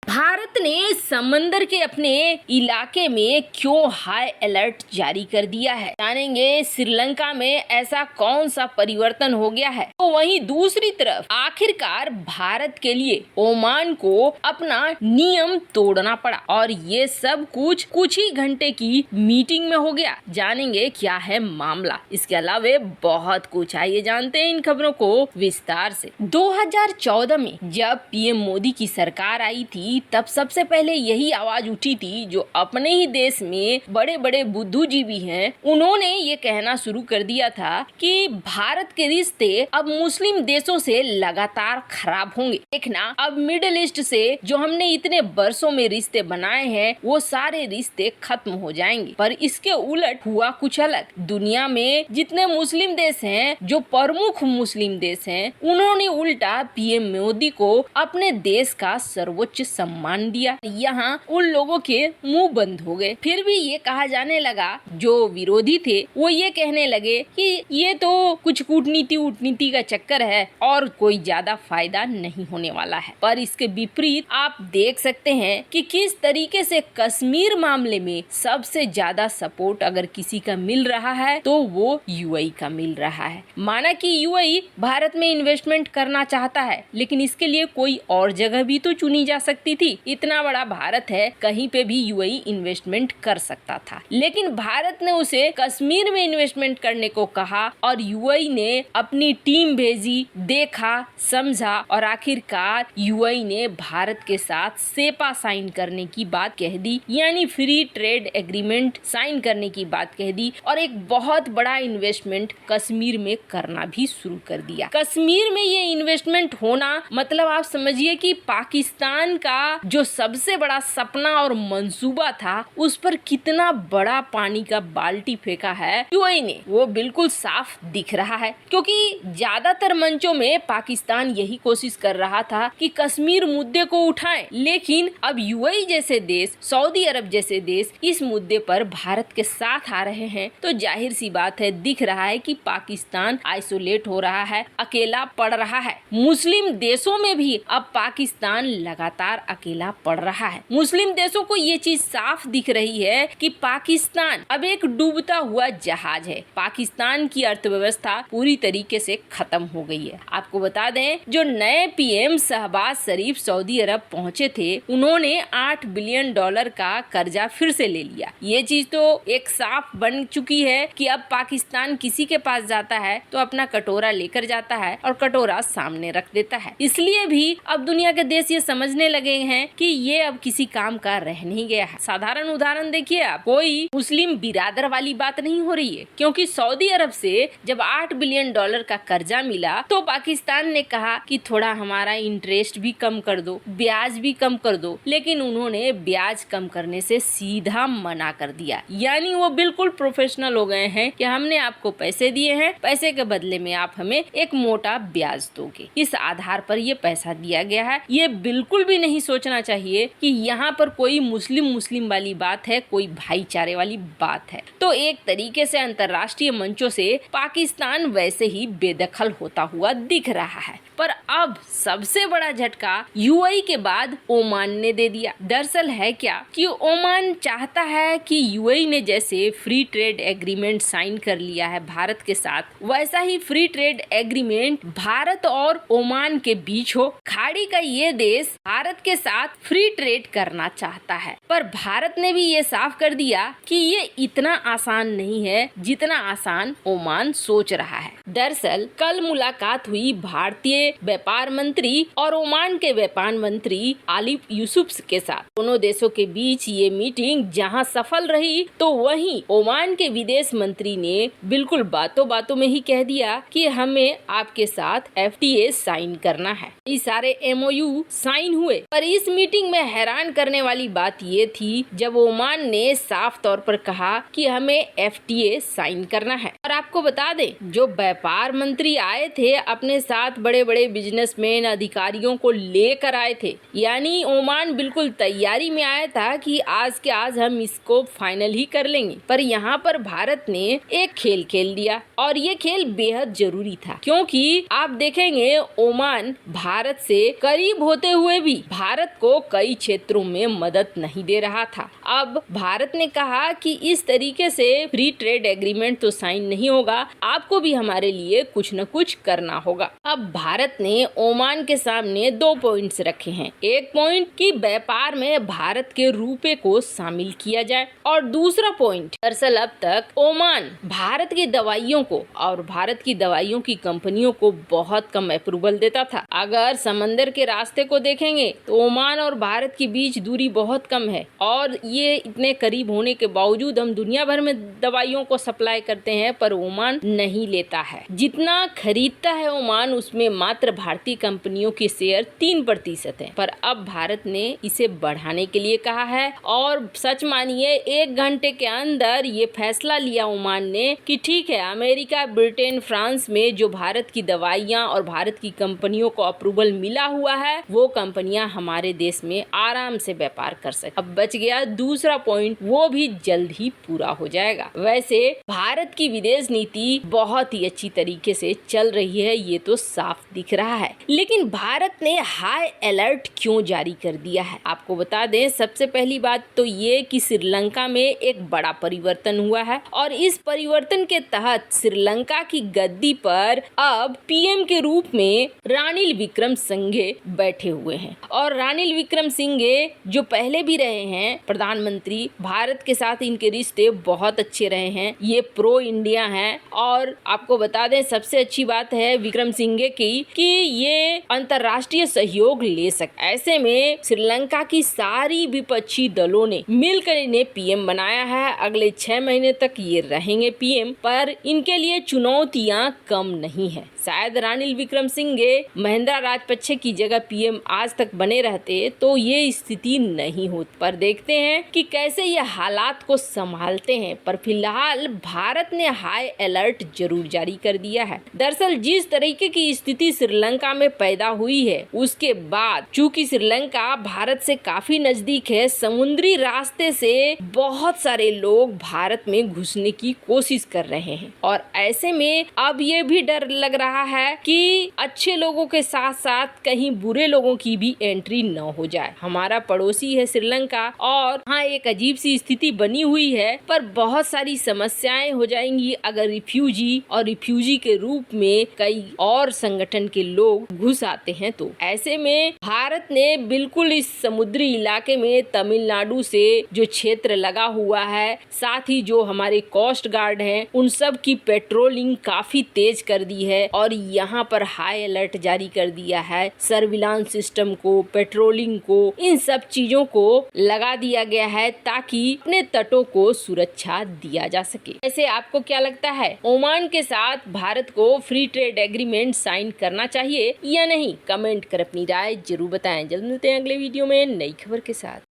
भारत ने समंदर के अपने इलाके में क्यों हाई अलर्ट जारी कर दिया है, जानेंगे श्रीलंका में ऐसा कौन सा परिवर्तन हो गया है। तो वहीं दूसरी तरफ आखिरकार भारत के लिए ओमान को अपना नियम तोड़ना पड़ा और ये सब कुछ ही घंटे की मीटिंग में हो गया। जानेंगे क्या है मामला। इसके अलावा बहुत कुछ, आइए जानते हैं इन खबरों को विस्तार से। 2014 में जब पीएम मोदी की सरकार आई थी तब सबसे पहले यही आवाज उठी थी, जो अपने ही देश में बड़े बड़े बुद्धिजीवी हैं, उन्होंने ये कहना शुरू कर दिया था कि भारत के रिश्ते अब मुस्लिम देशों से लगातार खराब होंगे। देखना, अब मिडिल ईस्ट से जो हमने इतने वर्षों में रिश्ते बनाए हैं वो सारे रिश्ते खत्म हो जाएंगे। पर इसके उलट हुआ कुछ अलग। दुनिया में जितने मुस्लिम देश हैं, जो प्रमुख मुस्लिम देश हैं, उन्होंने उल्टा पीएम मोदी को अपने देश का सर्वोच्च सम्मान दिया। यहाँ उन लोगों के मुंह बंद हो गए। फिर भी ये कहा जाने लगा, जो विरोधी थे वो ये कहने लगे कि ये तो कुछ कूटनीति का चक्कर है और कोई ज्यादा फायदा नहीं होने वाला है। पर इसके विपरीत आप देख सकते हैं कि किस तरीके से कश्मीर मामले में सबसे ज्यादा सपोर्ट अगर किसी का मिल रहा है तो वो यूएई का मिल रहा है। माना कि यूएई भारत में इन्वेस्टमेंट करना चाहता है, लेकिन इसके लिए कोई और जगह भी तो चुनी जा सकती थी। इतना बड़ा भारत है, कहीं पे भी यूएई इन्वेस्टमेंट कर सकता था, लेकिन भारत ने उसे कश्मीर में इन्वेस्टमेंट करने को कहा और यूएई ने अपनी टीम भेजी, देखा, समझा और आखिरकार यूएई ने भारत के साथ सेपा साइन करने की बात कह दी, यानी फ्री ट्रेड एग्रीमेंट साइन करने की बात कह दी और एक बहुत बड़ा इन्वेस्टमेंट कश्मीर में करना भी शुरू कर दिया। कश्मीर में ये इन्वेस्टमेंट होना मतलब आप समझिए कि पाकिस्तान का जो सबसे बड़ा सपना और मंसूबा था उस पर कितना बड़ा पानी का बाल्टी फेंका है यूएई ने, वो बिल्कुल साफ दिख रहा है। क्योंकि ज्यादातर मंचों में पाकिस्तान यही कोशिश कर रहा था कि कश्मीर मुद्दे को उठाएं, लेकिन अब यूएई जैसे देश, सऊदी अरब जैसे देश इस मुद्दे पर भारत के साथ आ रहे हैं, तो जाहिर सी बात है, दिख रहा है कि पाकिस्तान आइसोलेट हो रहा है, अकेला पड़ रहा है। मुस्लिम देशों में भी अब पाकिस्तान लगातार अकेला पड़ रहा है। मुस्लिम देशों को ये चीज साफ दिख रही है कि पाकिस्तान अब एक डूबता हुआ जहाज है। पाकिस्तान की अर्थव्यवस्था पूरी तरीके से खत्म हो गई है। आपको बता दें, जो नए पीएम शहबाज शरीफ सऊदी अरब पहुंचे थे, उन्होंने $8 बिलियन का कर्जा फिर से ले लिया। ये चीज तो एक साफ बन चुकी है कि अब पाकिस्तान किसी के पास जाता है तो अपना कटोरा लेकर जाता है और कटोरा सामने रख देता है। इसलिए भी अब दुनिया के देश ये समझने लगे हैं कि ये अब किसी काम का रह नहीं गया है। साधारण उदाहरण देखिए आप, कोई मुस्लिम बिरादर वाली बात नहीं हो रही है, क्योंकि सऊदी अरब से जब $8 बिलियन का कर्जा मिला तो पाकिस्तान ने कहा कि थोड़ा हमारा इंटरेस्ट भी कम कर दो, ब्याज भी कम कर दो, लेकिन उन्होंने ब्याज कम करने से सीधा मना कर दिया। यानी वो बिल्कुल प्रोफेशनल हो गए हैं कि हमने आपको पैसे दिए हैं, पैसे के बदले में आप हमें एक मोटा ब्याज दोगे, इस आधार पर ये पैसा दिया गया है। ये बिल्कुल भी नहीं सोचना चाहिए कि यहाँ पर कोई मुस्लिम वाली बात है, कोई भाईचारे वाली बात है। तो एक तरीके से अंतर्राष्ट्रीय मंचों से पाकिस्तान वैसे ही बेदखल होता हुआ दिख रहा है। पर अब सबसे बड़ा झटका यूएई के बाद ओमान ने दे दिया। दरअसल है क्या कि ओमान चाहता है कि यूएई ने जैसे फ्री ट्रेड एग्रीमेंट साइन कर लिया है भारत के साथ, वैसा ही फ्री ट्रेड एग्रीमेंट भारत और ओमान के बीच हो। खाड़ी का ये देश भारत के साथ फ्री ट्रेड करना चाहता है, पर भारत ने भी ये साफ कर दिया कि ये इतना आसान नहीं है जितना आसान ओमान सोच रहा है। दरअसल कल मुलाकात हुई भारतीय व्यापार मंत्री और ओमान के व्यापार मंत्री आलिफ यूसुफ के साथ। दोनों देशों के बीच ये मीटिंग जहां सफल रही, तो वहीं ओमान के विदेश मंत्री ने बिल्कुल बातों बातों में ही कह दिया कि हमें आपके साथ एफटीए साइन करना है। ये सारे एमओयू साइन हुए, पर इस मीटिंग में हैरान करने वाली बात ये थी जब ओमान ने साफ तौर पर कहा कि हमें एफटीए साइन करना है। और आपको बता दें, जो व्यापार मंत्री आए थे अपने साथ बड़े बड़े बिजनेसमैन अधिकारियों को लेकर आए थे, यानी ओमान बिल्कुल तैयारी में आया था कि आज के आज हम इसको फाइनल ही कर लेंगे। पर यहाँ पर भारत ने एक खेल खेल दिया और ये खेल बेहद जरूरी था, क्योंकि आप देखेंगे ओमान भारत से करीब होते हुए भी भारत भारत को कई क्षेत्रों में मदद नहीं दे रहा था। अब भारत ने कहा कि इस तरीके से फ्री ट्रेड एग्रीमेंट तो साइन नहीं होगा, आपको भी हमारे लिए कुछ न कुछ करना होगा। अब भारत ने ओमान के सामने 2 पॉइंट्स रखे हैं। एक पॉइंट कि व्यापार में भारत के रुपए को शामिल किया जाए, और दूसरा पॉइंट दरअसल अब तक ओमान भारत की दवाइयों को और भारत की दवाइयों की कंपनियों को बहुत कम अप्रूवल देता था। अगर समंदर के रास्ते को देखेंगे तो ओमान और भारत के बीच दूरी बहुत कम है, और ये इतने करीब होने के बावजूद हम दुनिया भर में दवाइयों को सप्लाई करते हैं, पर ओमान नहीं लेता है। जितना खरीदता है ओमान, उसमें मात्र भारतीय कंपनियों के शेयर 3% है, पर अब भारत ने इसे बढ़ाने के लिए कहा है। और सच मानिए 1 घंटे के अंदर ये फैसला लिया ओमान ने कि ठीक है, अमेरिका, ब्रिटेन, फ्रांस में जो भारत की दवाइयां और भारत की कंपनियों को अप्रूवल मिला हुआ है, वो कंपनियां हमारे देश में आराम से व्यापार कर सके। अब बच गया दूसरा पॉइंट, वो भी जल्द ही पूरा हो जाएगा। वैसे भारत की विदेश नीति बहुत ही अच्छी तरीके से चल रही है, ये तो साफ दिख रहा है। लेकिन भारत ने हाई अलर्ट क्यों जारी कर दिया है? आपको बता दें, सबसे पहली बात तो ये कि श्रीलंका में एक बड़ा परिवर्तन हुआ है, और इस परिवर्तन के तहत श्रीलंका की गद्दी पर अब पीएम के रूप में रानिल विक्रमसिंघे बैठे हुए हैं। और रानिल विक्रमसिंघे जो पहले भी रहे हैं प्रधानमंत्री, भारत के साथ इनके रिश्ते बहुत अच्छे रहे हैं, ये प्रो इंडिया हैं। और आपको बता दें, सबसे अच्छी बात है विक्रमसिंघे की कि ये अंतर्राष्ट्रीय सहयोग ले सकते। ऐसे में श्रीलंका की सारी विपक्षी दलों ने मिलकर इन्हें पीएम बनाया है। अगले 6 महीने तक ये रहेंगे पीएम, पर इनके लिए चुनौतियां कम नहीं है। शायद रानिल विक्रमसिंघे महिंद्रा राजपक्षे की जगह पीएम आज तक बने रहते तो ये स्थिति नहीं होती, पर देखते हैं कि कैसे ये हालात को संभालते हैं। पर फिलहाल भारत ने हाई अलर्ट जरूर जारी कर दिया है। दरअसल जिस तरीके की स्थिति श्रीलंका में पैदा हुई है, उसके बाद चूंकि श्रीलंका भारत से काफी नजदीक है, समुद्री रास्ते से बहुत सारे लोग भारत में घुसने की कोशिश कर रहे हैं, और ऐसे में अब ये भी डर लग रहा है कि अच्छे लोगों के साथ साथ कहीं बुरे लोगों की भी एंट्री न हो जाए। हमारा पड़ोसी है श्रीलंका, और हाँ, एक अजीब सी स्थिति बनी हुई है, पर बहुत सारी समस्याएं हो जाएंगी अगर रिफ्यूजी के रूप में कई और संगठन के लोग घुस आते हैं। तो ऐसे में भारत ने बिल्कुल इस समुद्री इलाके में तमिलनाडु से जो क्षेत्र लगा हुआ है, साथ ही जो हमारे कोस्ट गार्ड हैं, उन सब की पेट्रोलिंग काफी तेज कर दी है, और यहाँ पर हाई अलर्ट जारी कर दिया है। सर्विलांस सिस्टम को, पेट्रोलिंग को, इन सब चीजों को लगा दिया गया है ताकि अपने तटों को सुरक्षा दिया जा सके। ऐसे आपको क्या लगता है, ओमान के साथ भारत को फ्री ट्रेड एग्रीमेंट साइन करना चाहिए या नहीं? कमेंट कर अपनी राय जरूर बताएं। जल्द मिलते हैं अगले वीडियो में नई खबर के साथ।